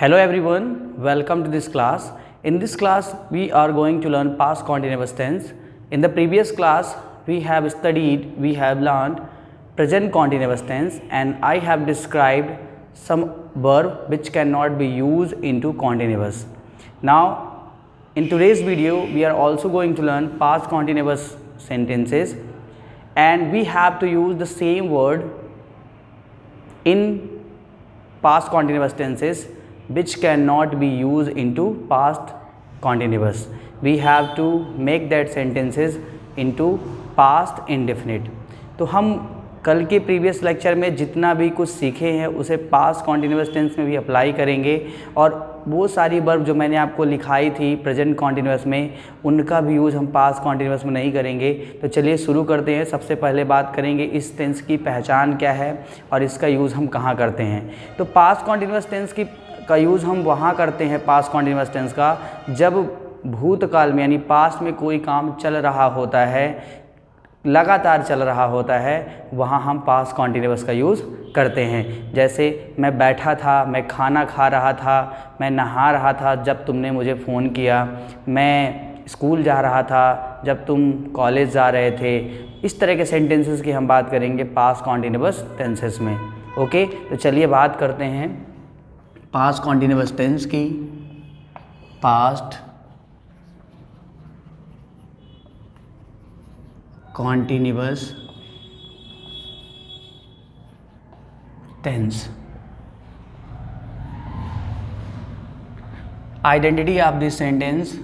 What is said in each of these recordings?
Hello everyone, welcome to this class. In this class, we are going to learn past continuous tense. In the previous class, we have learned present continuous tense, and I have described some verb which cannot be used into continuous. Now, in today's video, we are also going to learn past continuous sentences, and we have to use the same word in past continuous tenses which cannot be used into past continuous. We have to make that sentences into past indefinite. तो हम कल के previous lecture में जितना भी कुछ सीखे हैं उसे पास्ट कॉन्टिन्यूस टेंस में भी अप्लाई करेंगे, और वो सारी वर्ब जो मैंने आपको लिखाई थी प्रेजेंट कॉन्टिन्यूस में, उनका भी यूज़ हम पास्ट कॉन्टिन्यूस में नहीं करेंगे। तो चलिए शुरू करते हैं। सबसे पहले बात करेंगे इस टेंस की पहचान क्या है और इसका यूज़ हम कहाँ करते हैं। तो पास्ट कॉन्टिन्यूस टेंस का यूज़ हम वहाँ करते हैं, पास्ट कॉन्टिन्यूस टेंस का, जब भूतकाल में यानी पास्ट में कोई काम चल रहा होता है, लगातार चल रहा होता है, वहाँ हम पास्ट कॉन्टिन्यूस का यूज़ करते हैं। जैसे मैं बैठा था, मैं खाना खा रहा था, मैं नहा रहा था जब तुमने मुझे फ़ोन किया, मैं स्कूल जा रहा था जब तुम कॉलेज जा रहे थे। इस तरह के सेंटेंसेस की हम बात करेंगे पास्ट कॉन्टिन्यूस टेंसेस में। ओके, तो चलिए बात करते हैं पास्ट कॉन्टिन्यूस टेंस की। Past continuous tense. Identity of this sentence: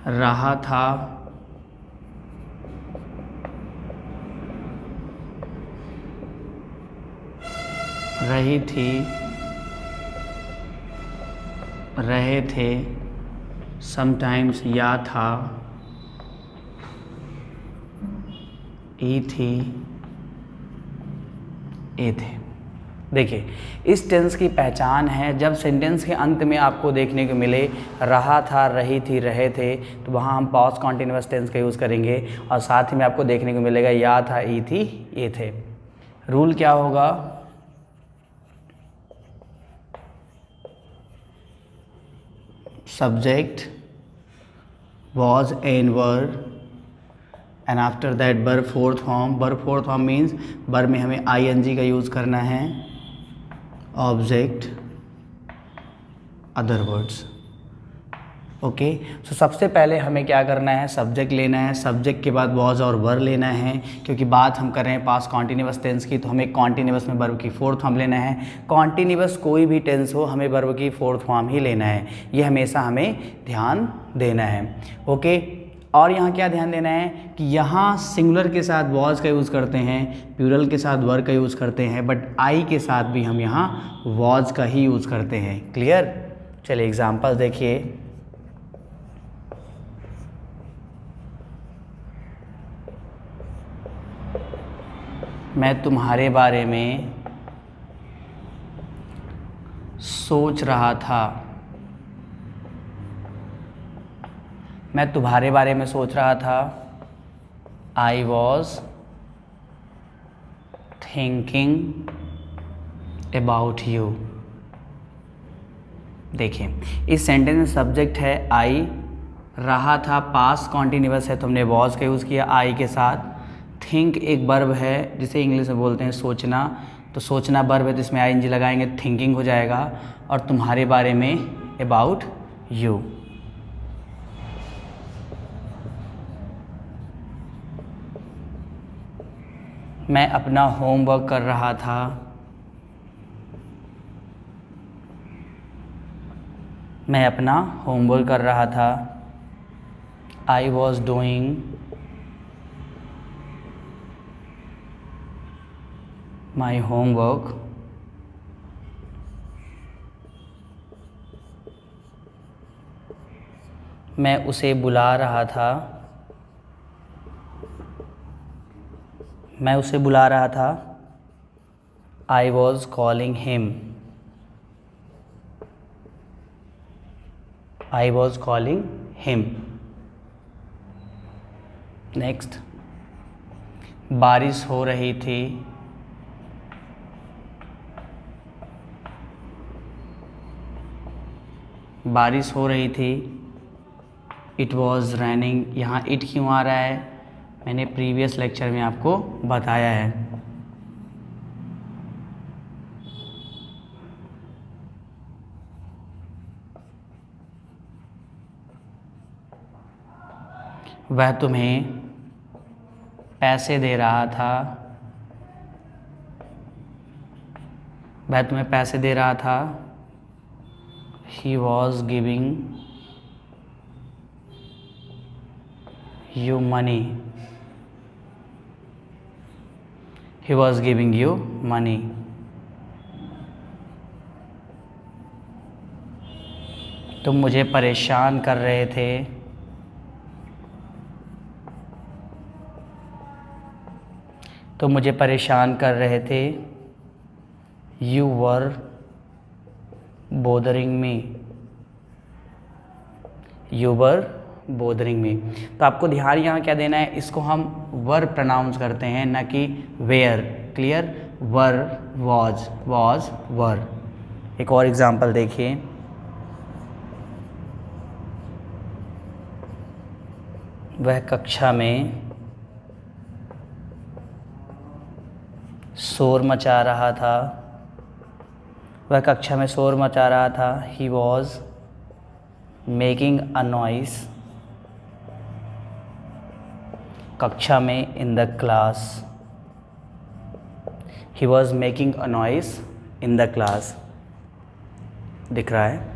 रहा था, रही थी, रहे थे, समटाइम्स या था, ई थी, ए थे। देखिए, इस टेंस की पहचान है जब सेंटेंस के अंत में आपको देखने को मिले रहा था, रही थी, रहे थे, तो वहाँ हम पास्ट कॉन्टिन्यूस टेंस का यूज़ करेंगे, और साथ ही में आपको देखने को मिलेगा या था, ई थी, ये थे। रूल क्या होगा? Subject was and were, and after that verb fourth form. Verb fourth form means verb में हमें ing का यूज़ करना है, object, other words. ओके, सो सबसे पहले हमें क्या करना है, सब्जेक्ट लेना है, सब्जेक्ट के बाद वॉज और वर लेना है। क्योंकि बात हम कर रहे हैं पास्ट कॉन्टिन्यूस टेंस की, तो हमें कॉन्टिन्यूस में वर्ब की फोर्थ फॉर्म लेना है। कॉन्टिन्यूस कोई भी टेंस हो, हमें वर्ब की फोर्थ फॉर्म ही लेना है, ये हमेशा हमें ध्यान देना है। ओके, और यहाँ क्या ध्यान देना है कि यहाँ सिंगुलर के साथ वॉज का यूज़ करते हैं, प्लूरल के साथ वर का यूज़ करते हैं, बट आई के साथ भी हम यहाँ वॉज का ही यूज़ करते हैं। क्लियर? चलिए एग्जाम्पल देखिए। मैं तुम्हारे बारे में सोच रहा था, मैं तुम्हारे बारे में सोच रहा था, I was thinking about you. देखिए, इस सेंटेंस में सब्जेक्ट है आई, रहा था पास्ट कॉन्टिन्यूस है तो हमने वॉज का यूज़ किया आई के साथ। थिंक एक वर्ब है जिसे इंग्लिश में बोलते हैं सोचना, तो सोचना वर्ब है तो इसमें आईएनजी लगाएंगे, थिंकिंग हो जाएगा। और तुम्हारे बारे में अबाउट यू। मैं अपना होमवर्क कर रहा था, मैं अपना होमवर्क कर रहा था, I was doing my homework. मैं उसे बुला रहा था, मैं उसे बुला रहा था, I was calling him, I was calling him. Next, बारिश हो रही थी। बारिश हो रही थी। It was raining. यहाँ इट क्यों आ रहा है, मैंने प्रीवियस लेक्चर में आपको बताया है। वह तुम्हें पैसे दे रहा था। वह तुम्हें पैसे दे रहा था। He was giving you money. He was giving you money. तुम मुझे परेशान कर रहे थे। तुम मुझे परेशान कर रहे थे। You were bothering me. You were bothering me. तो आपको ध्यान यहाँ क्या देना है, इसको हम वर प्रोनाउंस करते हैं ना कि where. Clear. Were, was, was, were. एक और एग्जांपल देखिए। वह कक्षा में शोर मचा रहा था। वह कक्षा में शोर मचा रहा था। He was making a noise. कक्षा में in the class. He was making a noise in the class. दिख रहा है,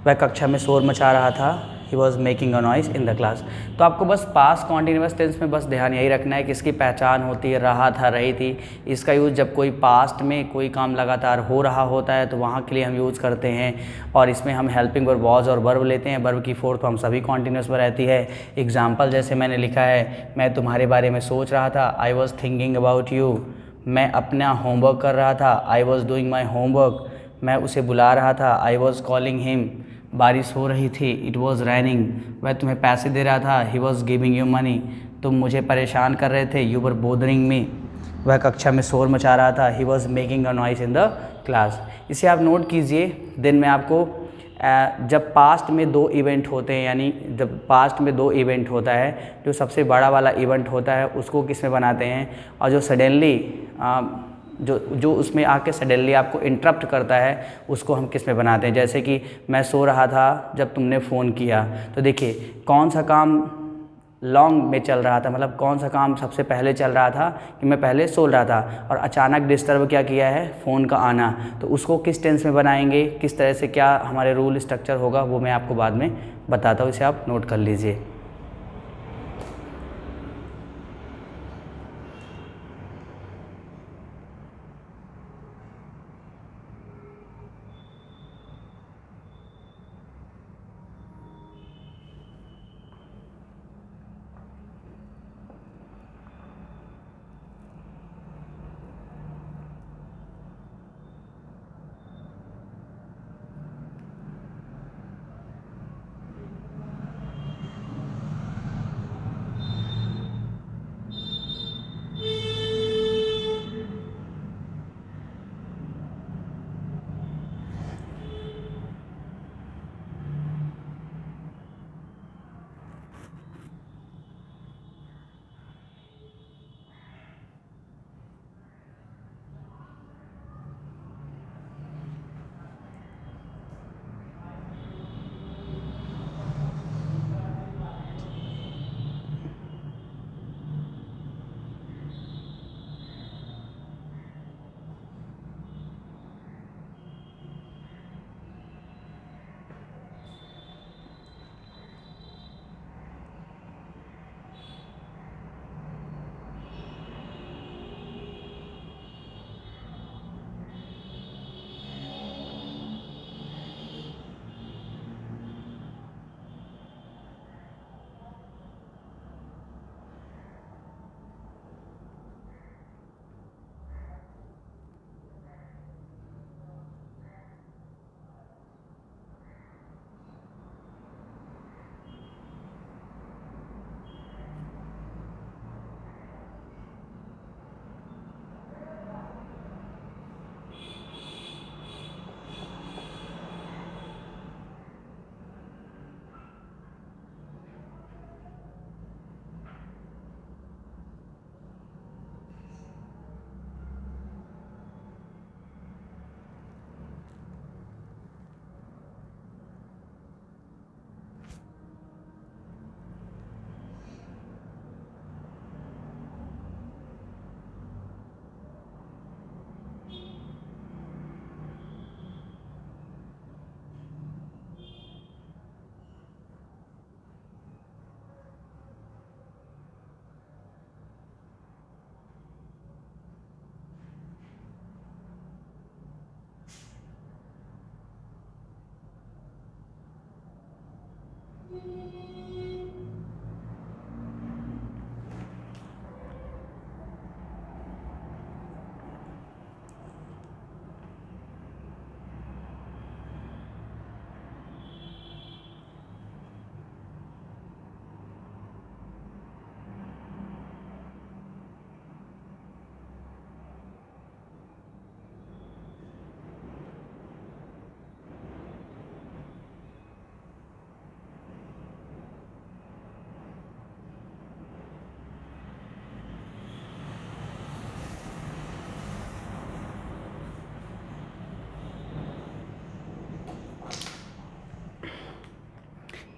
वह कक्षा में शोर मचा रहा था। He was making a noise in the class. तो आपको बस पास्ट कॉन्टिन्यूअस टेंस में बस ध्यान यही रखना है कि इसकी पहचान होती है रहा था, रही थी। इसका यूज़ जब कोई पास्ट में कोई काम लगातार हो रहा होता है तो वहाँ के लिए हम यूज़ करते हैं, और इसमें हम हेल्पिंग वर्ब वॉज और वर्ब लेते हैं। वर्ब की फोर्थ फॉर्म सभी कॉन्टिन्यूअस में रहती है। एग्जाम्पल जैसे मैंने लिखा है, मैं तुम्हारे बारे में सोच रहा था। I was thinking about you. मैं अपना होमवर्क कर रहा था। I was doing my homework. मैं उसे बुला रहा था। I was calling him. बारिश हो रही थी। It was raining. वह तुम्हें पैसे दे रहा था। He was giving you money. तुम मुझे परेशान कर रहे थे। You were bothering me. वह कक्षा में शोर मचा रहा था। He was making a noise in the class. इसे आप नोट कीजिए। दिन में आपको जब पास्ट में दो इवेंट होते हैं, यानी जब पास्ट में दो इवेंट होता है, जो सबसे बड़ा वाला इवेंट होता है उसको किस में बनाते हैं, और जो सडनली जो उसमें आके सडनली आपको इंटरप्ट करता है उसको हम किस में बनाते हैं। जैसे कि मैं सो रहा था जब तुमने फ़ोन किया। तो देखिए कौन सा काम लॉन्ग में चल रहा था, मतलब कौन सा काम सबसे पहले चल रहा था कि मैं पहले सो रहा था, और अचानक डिस्टर्ब क्या किया है, फ़ोन का आना। तो उसको किस टेंस में बनाएंगे, किस तरह से क्या हमारे रूल स्ट्रक्चर होगा, वो मैं आपको बाद में बताता हूँ। इसे आप नोट कर लीजिए।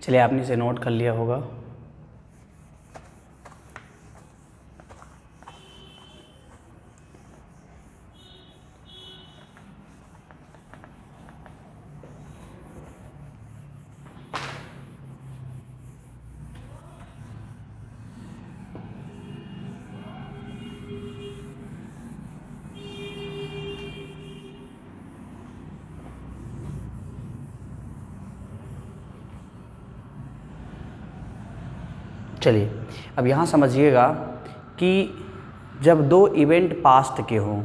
चलिए, आपने इसे नोट कर लिया होगा। चलिए, अब यहाँ समझिएगा कि जब दो इवेंट पास्ट के हों,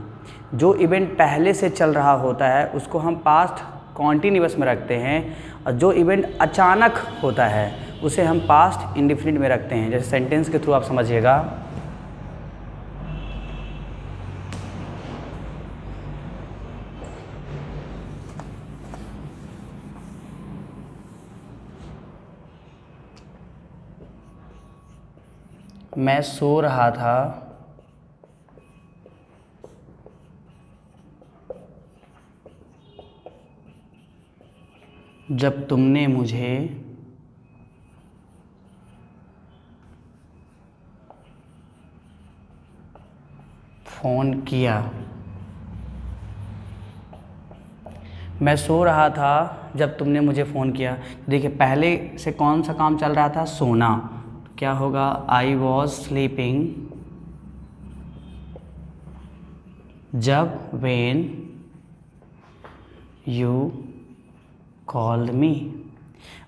जो इवेंट पहले से चल रहा होता है उसको हम पास्ट कॉन्टिन्यूअस में रखते हैं, और जो इवेंट अचानक होता है उसे हम पास्ट इंडेफिनिट में रखते हैं। जैसे सेंटेंस के थ्रू आप समझिएगा। मैं सो रहा था जब तुमने मुझे फ़ोन किया। मैं सो रहा था जब तुमने मुझे फ़ोन किया। देखिए, पहले से कौन सा काम चल रहा था? सोना। क्या होगा? आई वॉज स्लीपिंग जब when you called me.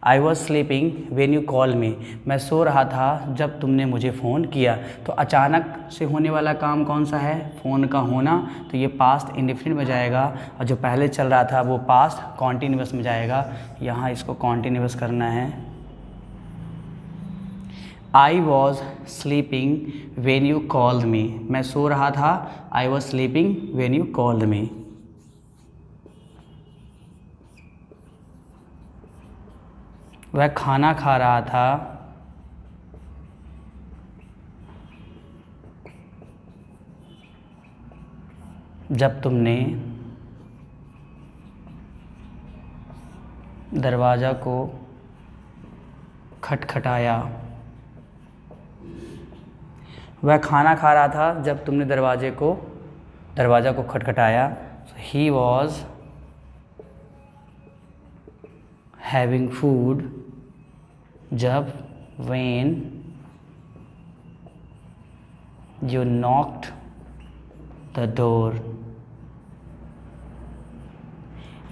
I was sleeping when you call मी। मैं सो रहा था जब तुमने मुझे फ़ोन किया। तो अचानक से होने वाला काम कौन सा है? फ़ोन का होना। तो ये पास्ट इंडेफिनिट में जाएगा, और जो पहले चल रहा था वो पास्ट कॉन्टिन्यूअस में जाएगा। यहाँ इसको कॉन्टिन्यूअस करना है। I was sleeping when you called me. मैं सो रहा था। I was sleeping when you called me. वह खाना खा रहा था जब तुमने दरवाज़ा को खटखटाया। वह खाना खा रहा था जब तुमने दरवाज़ा को खटखटाया। ही वॉज हैविंग फूड जब when you knocked the door.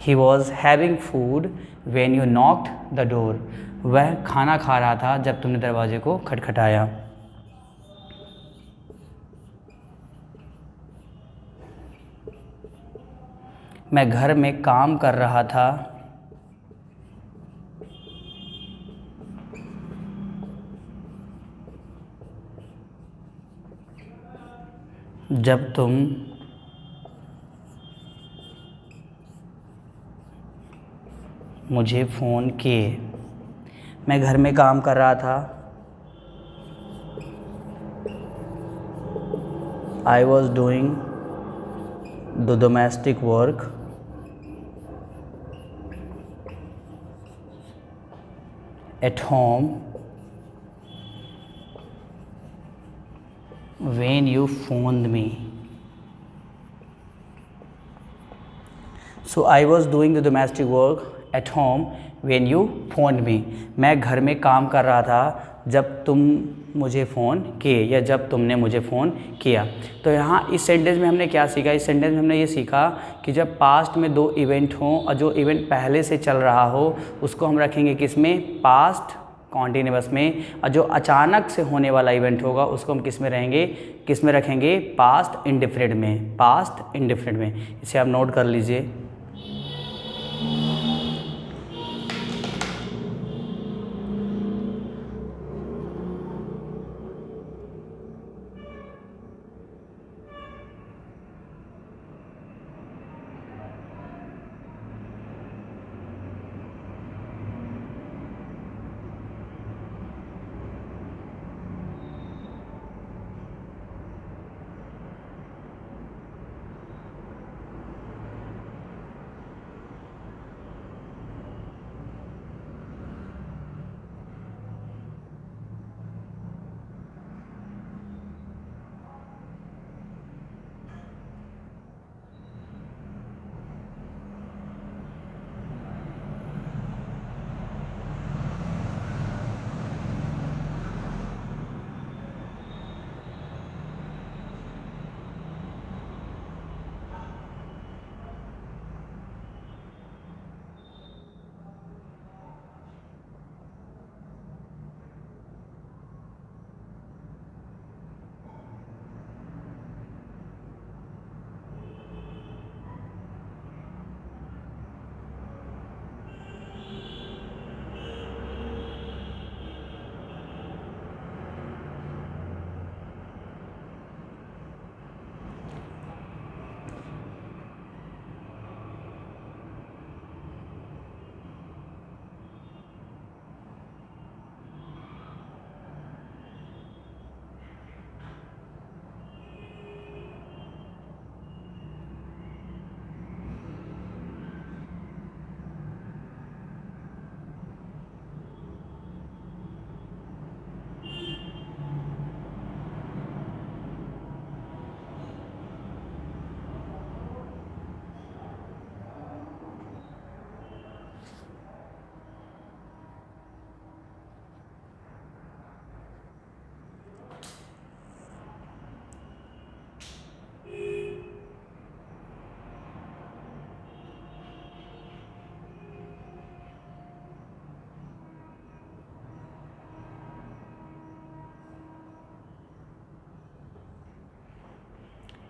He was having food when you knocked the door. वह खाना खा रहा था जब तुमने दरवाजे को खटखटाया। मैं घर में काम कर रहा था जब तुम मुझे फ़ोन किए। मैं घर में काम कर रहा था। I was doing the domestic work at home when you phoned me. So I was doing the domestic work at home when you phoned me. मैं घर में काम कर रहा था जब तुम मुझे फ़ोन किए, या जब तुमने मुझे फ़ोन किया। तो यहाँ इस सेंटेंस में हमने क्या सीखा? इस सेंटेंस में हमने ये सीखा कि जब पास्ट में दो इवेंट हों और जो इवेंट पहले से चल रहा हो उसको हम रखेंगे किस में? पास्ट कॉन्टिन्यूअस में, और जो अचानक से होने वाला इवेंट होगा उसको हम किस में रहेंगे, किस में रखेंगे, पास्ट इंडिफिनिट में, पास्ट इंडिफिनिट में। इसे आप नोट कर लीजिए।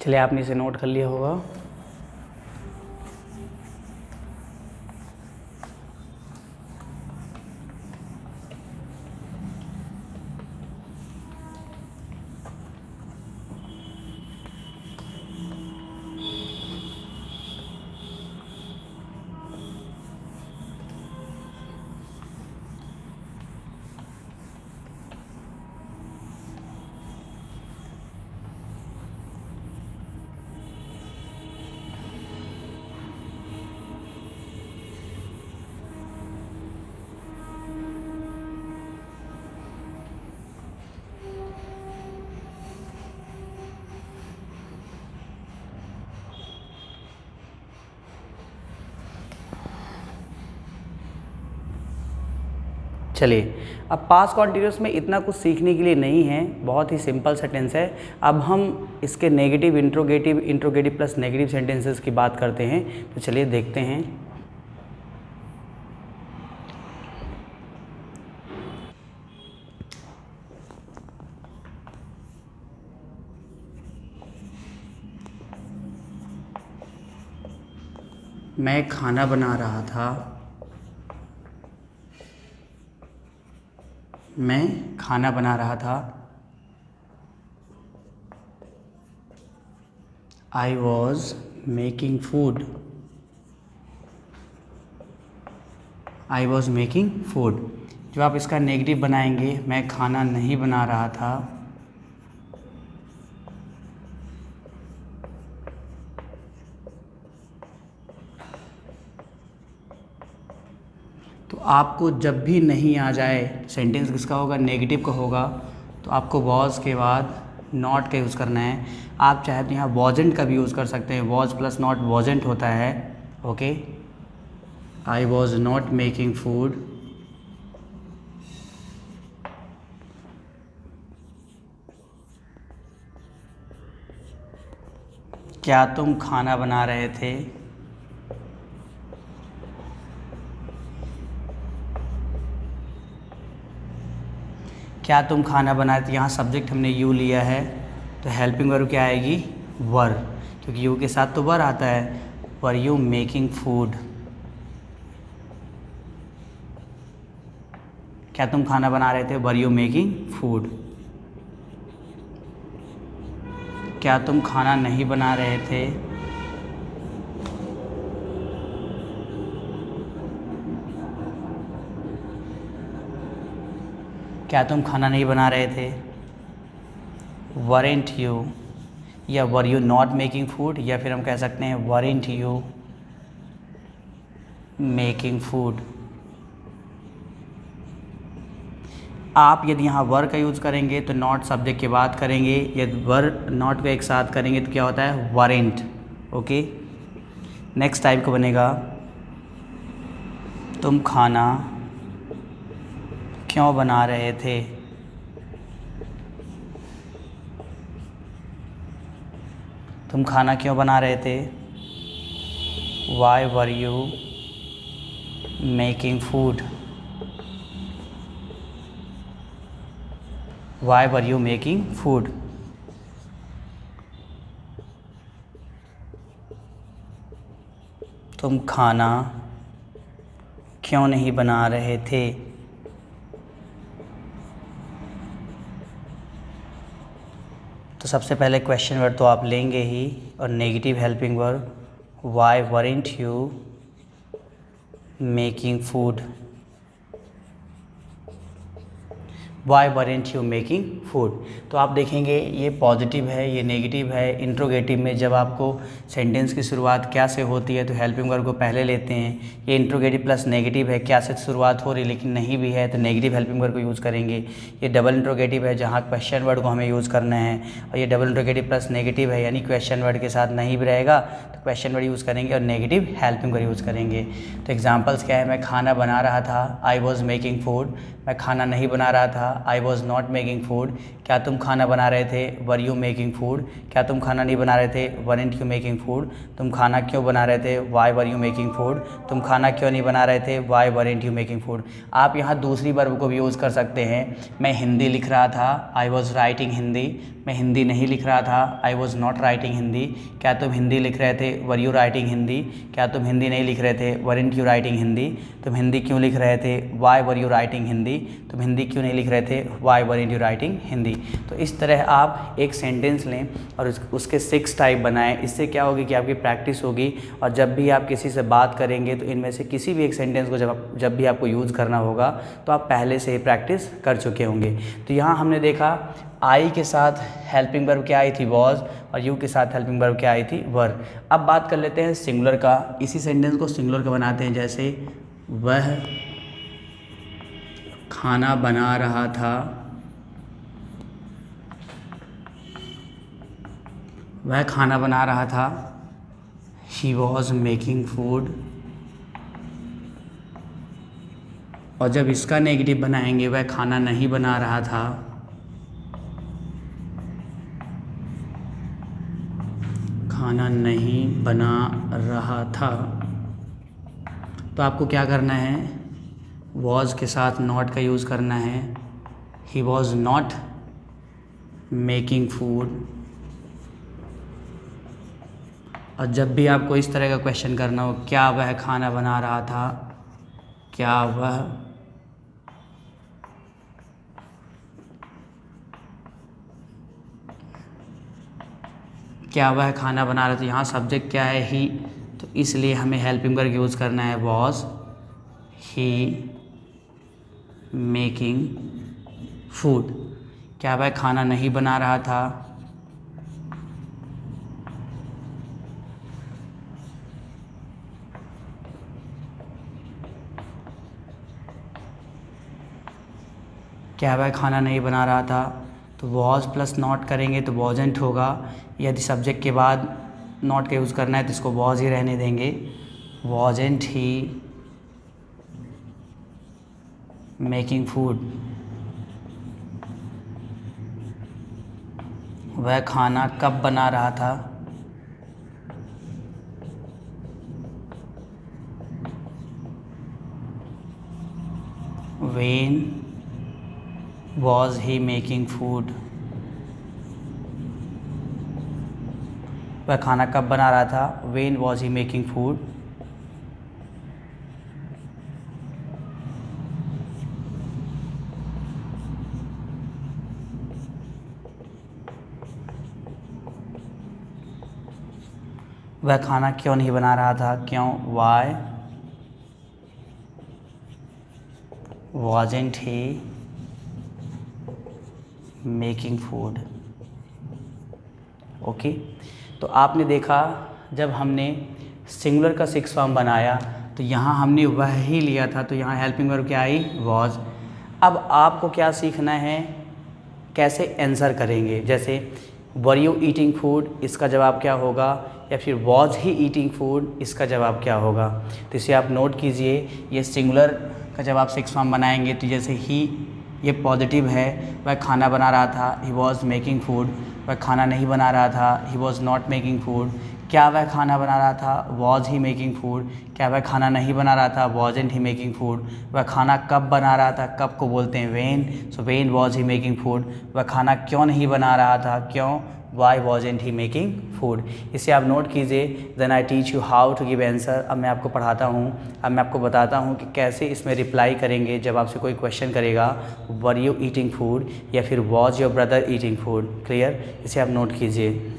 चलिए, आपने इसे नोट कर लिया होगा। चलिए, अब पास्ट कॉन्टिन्यूस में इतना कुछ सीखने के लिए नहीं है, बहुत ही सिंपल सेंटेंस है। अब हम इसके negative, interrogative plus negative sentences की बात करते हैं। तो चलिए देखते हैं। मैं खाना बना रहा था। मैं खाना बना रहा था। I was making food. I was making food. जब आप इसका नेगेटिव बनाएंगे, मैं खाना नहीं बना रहा था। तो आपको जब भी नहीं आ जाए, सेंटेंस किसका होगा, नेगेटिव का होगा, तो आपको वॉज के बाद नॉट का यूज़ करना है। आप चाहे तो यहाँ वॉजेंट का भी यूज़ कर सकते हैं, वॉज प्लस नॉट वॉजेंट होता है। Okay, I was not making food. क्या तुम खाना बना रहे थे। क्या तुम खाना बनाए थे, यहाँ सब्जेक्ट हमने यू लिया है तो हेल्पिंग वर्ब क्या आएगी, वर, क्योंकि यू के साथ तो वर आता है। वर यू मेकिंग फूड, क्या तुम खाना बना रहे थे, वर यू मेकिंग फूड। क्या तुम खाना नहीं बना रहे थे, क्या तुम खाना नहीं बना रहे थे, वरेंट यू, या were you not making food, या फिर हम कह सकते हैं वरेंट यू मेकिंग फूड। आप यदि यहाँ वर का यूज़ करेंगे तो नॉट सब्जेक्ट के बाद करेंगे, यदि वर नॉट को एक साथ करेंगे तो क्या होता है, वरेंट। ओके, नेक्स्ट टाइप का बनेगा, तुम खाना क्यों बना रहे थे, तुम खाना क्यों बना रहे थे, why were you making food, Y were you making food. तुम खाना क्यों नहीं बना रहे थे, तो सबसे पहले क्वेश्चन वर्ड तो आप लेंगे ही, और negative helping verb, why weren't you making food, why weren't you making food. तो आप देखेंगे ये पॉजिटिव है, ये नेगेटिव है। इंट्रोगेटिव में जब आपको सेंटेंस की शुरुआत क्या से होती है तो हेल्पिंग वर्ब को पहले लेते हैं। ये इंट्रोगेटिव प्लस नेगेटिव है, क्या से शुरुआत हो रही लेकिन नहीं भी है तो नेगेटिव हेल्पिंग वर्ब को यूज़ करेंगे। ये डबल इंट्रोगेटिव है जहाँ क्वेश्चन वर्ड को हमें यूज़ करना है, और ये डबल इंट्रोगेटिव प्लस नेगेटिव है यानी क्वेश्चन वर्ड के साथ नहीं भी रहेगा तो क्वेश्चन वर्ड यूज़ करेंगे और नेगेटिव हेल्पिंग वर्ब यूज़ करेंगे। तो एग्जाम्पल्स क्या है, मैं खाना बना रहा था, आई वॉज मेकिंग फूड। मैं खाना नहीं बना रहा था, I was not making food. क्या तुम खाना बना रहे थे, वर यू मेकिंग फूड। क्या तुम खाना नहीं बना रहे थे, वरेंट यू मेकिंग फूड। तुम खाना क्यों बना रहे थे, why were you making food. तुम खाना क्यों नहीं बना रहे थे, why weren't you making food. आप यहाँ दूसरी वर्ब को भी यूज़ कर सकते हैं। मैं हिंदी लिख रहा था, आई वॉज राइटिंग हिंदी। मैं हिंदी नहीं लिख रहा था, I was not writing Hindi. क्या तुम हिंदी लिख रहे थे, वर यू राइटिंग हिंदी। क्या तुम हिंदी नहीं लिख रहे थे, वरेंट यू राइटिंग हिंदी। तुम हिंदी क्यों लिख रहे थे, why were you writing Hindi. तुम हिंदी क्यों नहीं लिख रहे थे, why weren't you writing Hindi. तो इस तरह आप एक सेंटेंस लें और उसके 6 टाइप बनाएं। इससे क्या होगी कि आपकी प्रैक्टिस होगी, और जब भी आप किसी से बात करेंगे तो इनमें से किसी भी एक सेंटेंस को जब भी आपको यूज़ करना होगा तो आप पहले से ही प्रैक्टिस कर चुके होंगे। तो यहाँ हमने देखा आई के साथ हेल्पिंग वर्ब क्या आई थी, वॉज, और यू के साथ हेल्पिंग वर्ब क्या आई थी, वर। अब बात कर लेते हैं सिंगुलर का। इसी सेंटेंस को सिंगुलर का बनाते हैं, जैसे वह खाना बना रहा था, वह खाना बना रहा था, ही वॉज मेकिंग फूड। और जब इसका नेगेटिव बनाएंगे, वह खाना नहीं बना रहा था, खाना नहीं बना रहा था। तो आपको क्या करना है, वॉज के साथ नॉट का यूज़ करना है। He was not making food. और जब भी आपको इस तरह का क्वेश्चन करना हो, क्या वह खाना बना रहा था, क्या वह खाना बना रहा था, यहाँ सब्जेक्ट क्या है, ही, तो इसलिए हमें हेल्पिंग वर्ब यूज़ करना है, वॉज ही मेकिंग फूड। क्या वह खाना नहीं बना रहा था, क्या वह खाना नहीं बना रहा था। तो वॉज प्लस नॉट करेंगे तो वॉजेंट होगा। यदि सब्जेक्ट के बाद नॉट का यूज़ करना है तो इसको वॉज ही रहने देंगे, वॉजेंट ही मेकिंग फूड। वह खाना कब बना रहा था, when was he making food, वह खाना कब बना रहा था, when was he making food. वह खाना क्यों नहीं बना रहा था, क्यों, why wasn't he making food. Okay, तो आपने देखा जब हमने सिंगुलर का सिक्स फॉर्म बनाया तो यहाँ हमने वह ही लिया था, तो यहाँ हेल्पिंग वर्ब क्या आई, वॉज। अब आपको क्या सीखना है, कैसे आंसर करेंगे। जैसे वर यू ईटिंग फूड, इसका जवाब क्या होगा, या फिर वॉज ही ईटिंग फूड, इसका जवाब क्या होगा। तो इसे आप नोट कीजिए। ये सिंगुलर का जब आप सिक्स फॉर्म बनाएंगे तो जैसे ही, ये पॉजिटिव है, वह खाना बना रहा था, ही वॉज मेकिंग फूड। वह खाना नहीं बना रहा था, he was not making food. क्या वह खाना बना रहा था, वॉज ही मेकिंग फूड। क्या वह खाना नहीं बना रहा था, वॉजेंट ही मेकिंग फूड। वह खाना कब बना रहा था, कब को बोलते हैं when, so when was he making food. वह खाना क्यों नहीं बना रहा था, क्यों, why wasn't he making food. इसे आप नोट कीजिए। Then I teach you how to give answer. अब मैं आपको पढ़ाता हूँ, अब मैं आपको बताता हूँ कि कैसे इसमें रिप्लाई करेंगे जब आपसे कोई क्वेश्चन करेगा, वर यू ईटिंग फूड या फिर was your brother eating food. Clear, इसे आप नोट कीजिए।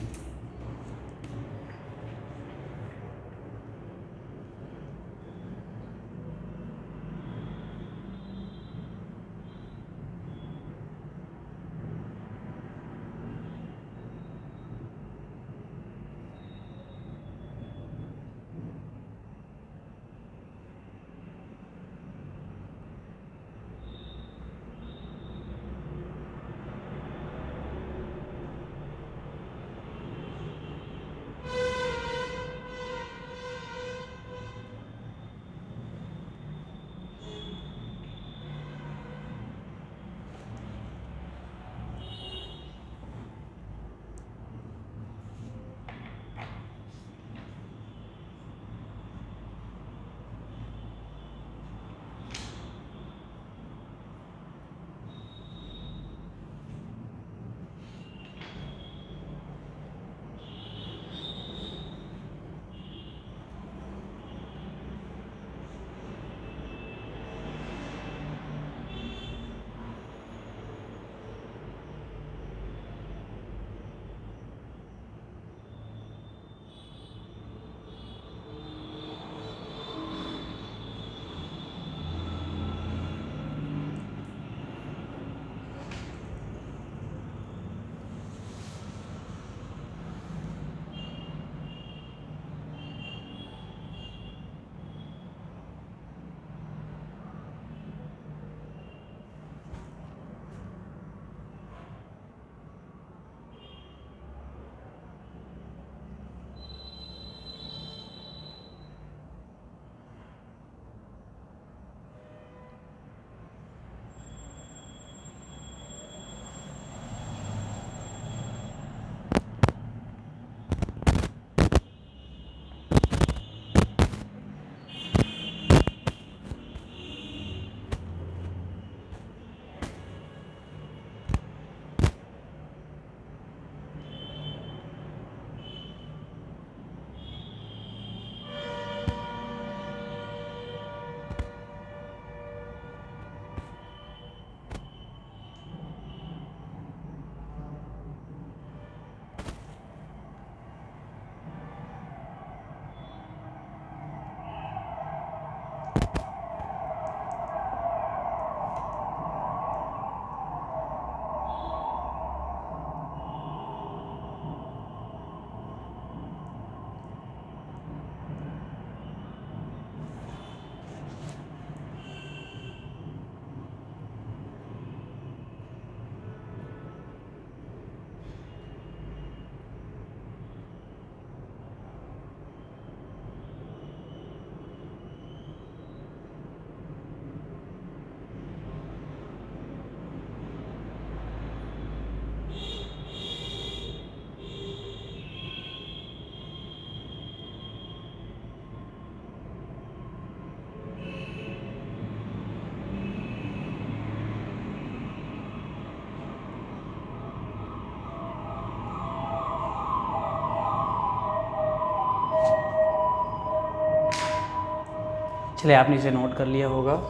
चलिए आपने इसे नोट कर लिया होगा।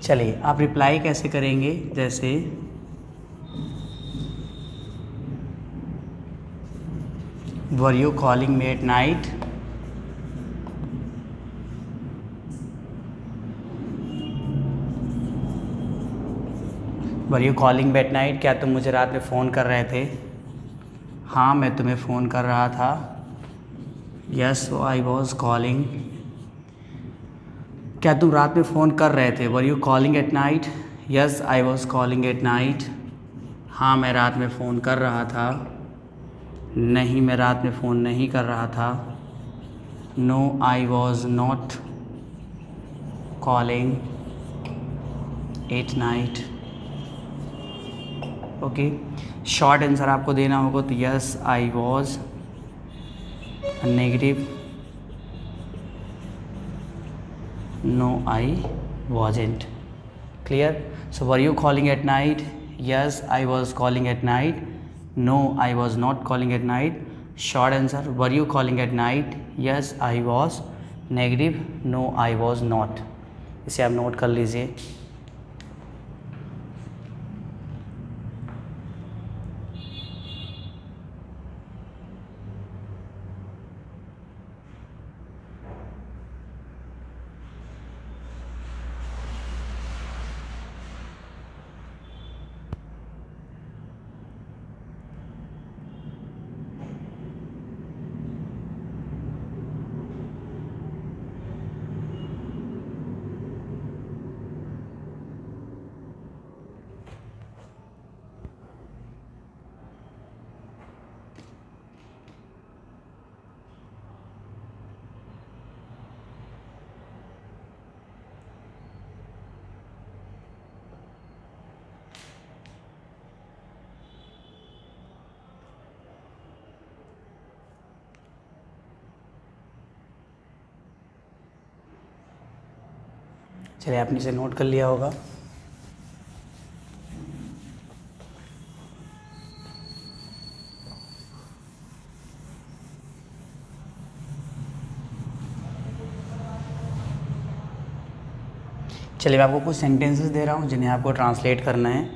चलिए आप रिप्लाई कैसे करेंगे, जैसे were you calling me at night, were you calling me at night, क्या तुम मुझे रात में फ़ोन कर रहे थे? हाँ मैं तुम्हें फ़ोन कर रहा था। यस आई वॉज कॉलिंग, क्या तुम रात में फ़ोन कर रहे थे? Were you calling at night? Yes I was calling at night. हाँ मैं रात में फ़ोन कर रहा था। नहीं मैं रात में फ़ोन नहीं कर रहा था। No I was not calling at night. Okay, short answer आपको देना होगा तो yes I was, negative no I wasn't. Clear? So were you calling at night? Yes I was calling at night. No I was not calling at night. Short answer, were you calling at night? Yes I was. Negative, no I was not. इसे आप note कर लीजिए। चलिए आपने इसे note कर लिया होगा। चलिए मैं आपको कुछ सेंटेंसेस दे रहा हूँ जिन्हें आपको ट्रांसलेट करना है।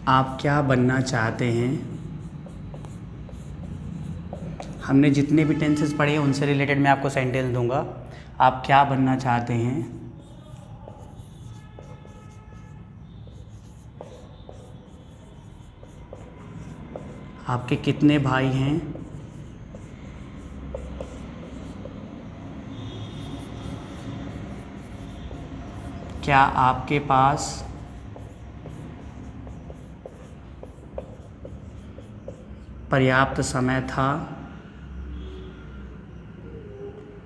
आप क्या बनना चाहते हैं? हमने जितने भी टेंसेस पढ़े हैं उनसे रिलेटेड मैं आपको सेंटेंस दूंगा। आप क्या बनना चाहते हैं? आपके कितने भाई हैं? क्या आपके पास पर्याप्त समय था?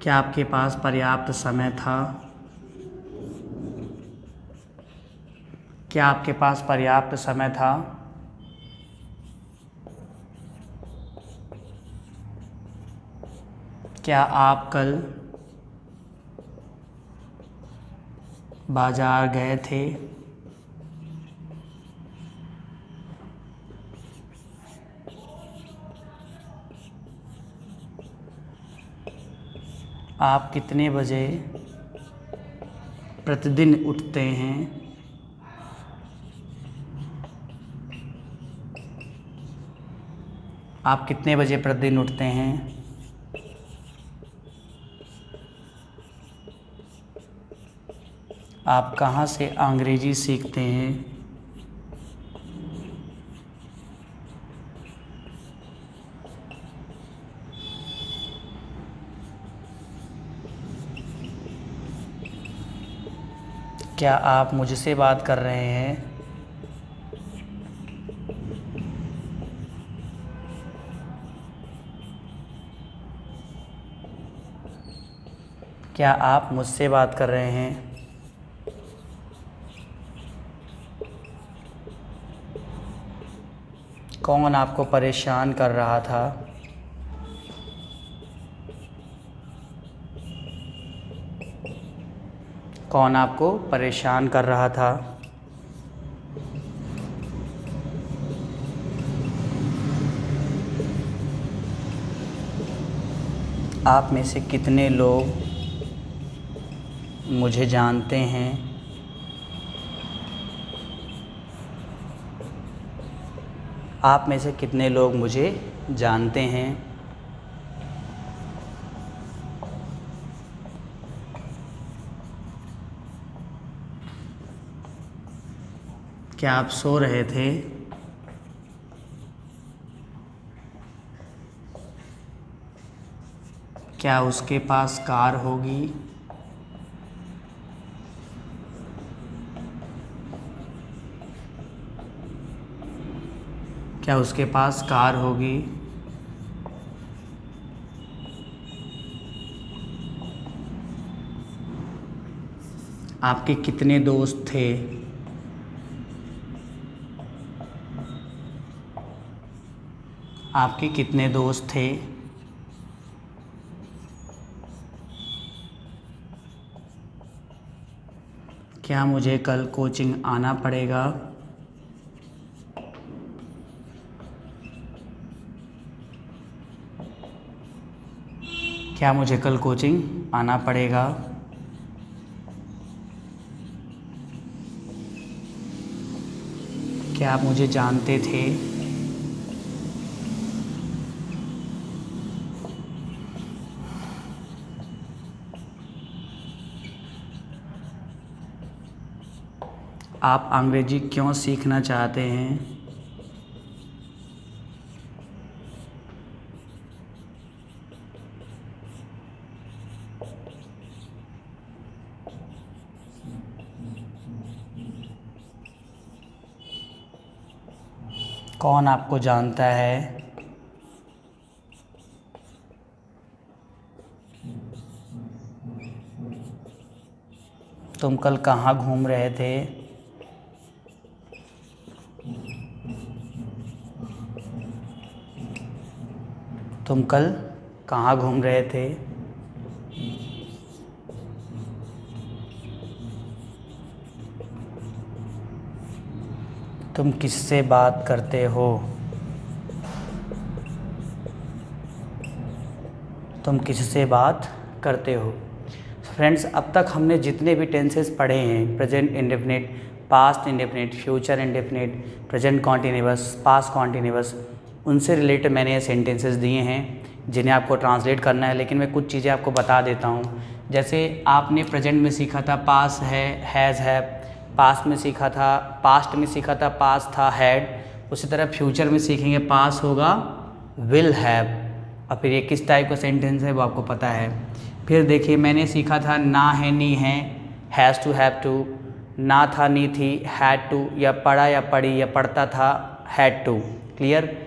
क्या आपके पास पर्याप्त समय था? क्या आपके पास पर्याप्त समय था? क्या आप कल बाजार गए थे? आप कितने बजे प्रतिदिन उठते हैं? आप कितने बजे प्रतिदिन उठते हैं? आप कहाँ से अंग्रेजी सीखते हैं? क्या आप मुझसे बात कर रहे हैं? क्या आप मुझसे बात कर रहे हैं? कौन आपको परेशान कर रहा था? कौन आपको परेशान कर रहा था? आप में से कितने लोग मुझे जानते हैं? आप में से कितने लोग मुझे जानते हैं? क्या आप सो रहे थे? क्या उसके पास कार होगी? क्या उसके पास कार होगी? आपके कितने दोस्त थे? आपके कितने दोस्त थे? क्या मुझे कल कोचिंग आना पड़ेगा? क्या मुझे कल कोचिंग आना पड़ेगा? क्या आप मुझे जानते थे? आप अंग्रेजी क्यों सीखना चाहते हैं? कौन आपको जानता है? तुम कल कहाँ घूम रहे थे? तुम कल कहाँ घूम रहे थे? तुम किससे बात करते हो? तुम किससे बात करते हो? फ्रेंड्स, अब तक हमने जितने भी टेंसेस पढ़े हैं, present indefinite, past indefinite, future indefinite, present continuous, past continuous, उनसे रिलेटेड मैंने ये सेंटेंसेस दिए हैं जिन्हें आपको ट्रांसलेट करना है। लेकिन मैं कुछ चीज़ें आपको बता देता हूँ। जैसे आपने प्रेजेंट में सीखा था पास है, हैज़ है, पास्ट में सीखा था, पास्ट में सीखा था पास था, हैड। उसी तरह फ्यूचर में सीखेंगे पास होगा विल हैव। और फिर ये किस टाइप का सेंटेंस है वो आपको पता है। फिर देखिए, मैंने सीखा था ना है नी है, हैज़ टू हैव टू, ना था नी थी, हैड टू, या पढ़ा या पढ़ी या पढ़ता था, हैड टू। क्लियर।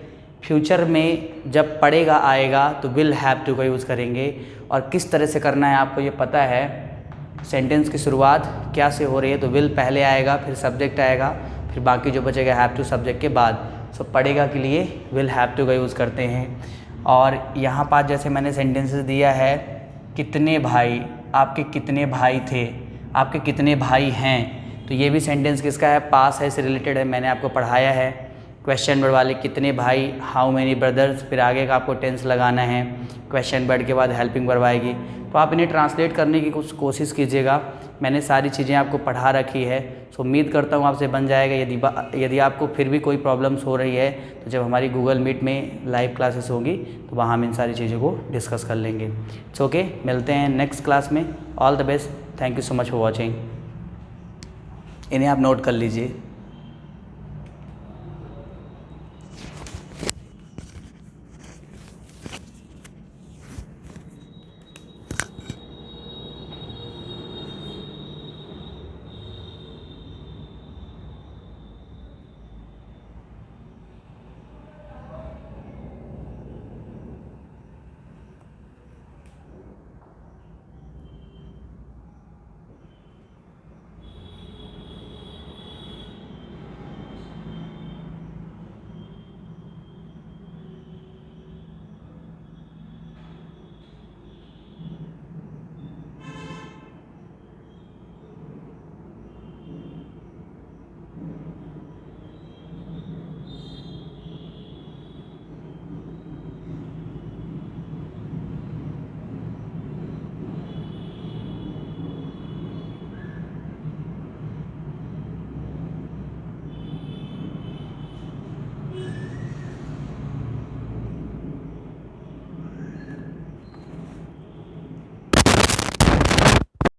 फ्यूचर में जब पढ़ेगा आएगा तो विल हैव टू का यूज़ करेंगे। और किस तरह से करना है आपको ये पता है। सेंटेंस की शुरुआत क्या से हो रही है, तो विल पहले आएगा, फिर सब्जेक्ट आएगा, फिर बाकी जो बचेगा हैव टू सब्जेक्ट के बाद। सो पढ़ेगा के लिए विल हैव टू का यूज़ करते हैं। और यहाँ पर जैसे मैंने सेंटेंसेस दिया है, कितने भाई, आपके कितने भाई थे, आपके कितने भाई हैं, तो ये भी सेंटेंस किसका है, पास है, इससे रिलेटेड है, मैंने आपको पढ़ाया है। क्वेश्चन वर्ड वाले कितने भाई, हाउ मैनी ब्रदर्स, फिर आगे का आपको टेंस लगाना है। क्वेश्चन वर्ड के बाद हेल्पिंग वर्ब आएगी। तो आप इन्हें ट्रांसलेट करने की कुछ कोशिश कीजिएगा। मैंने सारी चीज़ें आपको पढ़ा रखी है। सो उम्मीद करता हूँ आपसे बन जाएगा। यदि आपको फिर भी कोई प्रॉब्लम्स हो रही है तो जब हमारी गूगल मीट में लाइव क्लासेस होगी तो वहाँ हम इन सारी चीज़ों को डिस्कस कर लेंगे। इट्स ओके, मिलते हैं नेक्स्ट क्लास में। All the best, thank you so much for watching. इन्हें आप नोट कर लीजिए।